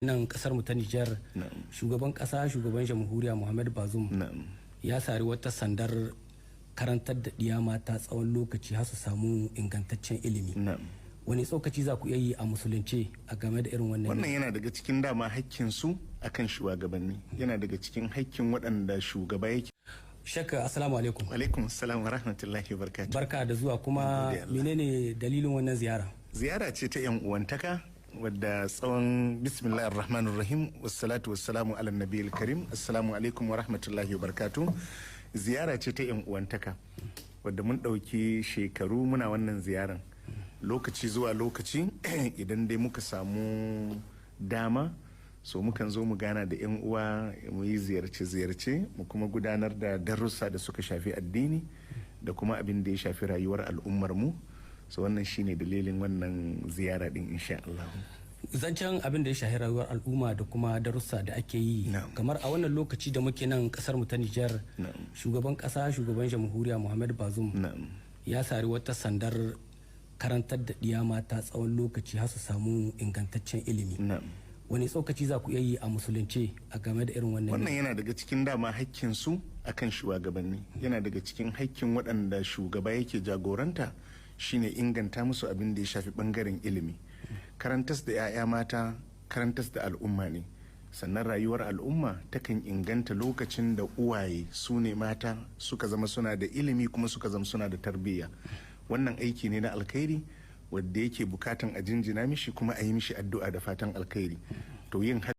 nan kasar mu ta Nijar shugaban kasa shugaban jamhuriya Muhammad Bazoum ya sari wata sandar karantar da ɗiya mata tsawon lokaci har su samu ingantaccen ilimi. Wani tsokaci za ku iya yi a musulunce a game da irin wannan? Wannan yana daga cikin dama hakkin su akan shugabanni, yana daga cikin hakkin waɗanda shugaba yake. Shakka, assalamu alaikum. Alaikum assalam wa rahmatullahi wa barakatuh. Barka da zuwa, kuma menene dalilin wannan ziyara? Ziyara ce ta yan uwantaka wadda tsawon bismillahir rahmanir rahim wassalatu wassalamu ala nabiyil karim. Assalamu alaikum wa rahmatullahi wa barakatuh. Ziyara ce ta yan uwantaka wadda mun ɗauki shekaru muna wannan ziyaran, lokaci zuwa lokaci idan dai muka samu dama so mukan zo mu gana da yan uwa, mu yi ziyarce-ziyarce, mu kuma gudanar da darussa da suka shafi addini da kuma abin da ya shafi rayuwar al'ummar mu. So wannan shine dalilin wannan ziyara din, insha Allah. Zancen abin da ya shafi rayuwar al'umma da kuma darussa da ake yi, kamar a wannan lokaci da muke nan kasar mu ta Nijar, shugaban kasa shugaban jamhuriya Muhammad Bazoum ya sari wata sandar karantar da ɗiya mata tsawon lokaci har su samu ingantaccen ilimi. Wani tsokaci za ku iya yi a musulunce a game da irin wannan? Wannan yana daga cikin dama hakkin su akan shugabanni, yana daga cikin hakkin waɗanda shugaba yake jagoranta shine inganta musu abin da ya shafi bangaren ilimi. Karantas da 'ya'ya mata karantas da al'umma ne, sannan rayuwar al'umma takan inganta lokacin da uwaye su ne mata suka zama suna da ilimi kuma suka zama suna da tarbiyya. Wannan aiki ne na alkhairi wadda yake bukatan a jinjina mishi kuma a yi mishi addu'a da fatan alkhairi. To yin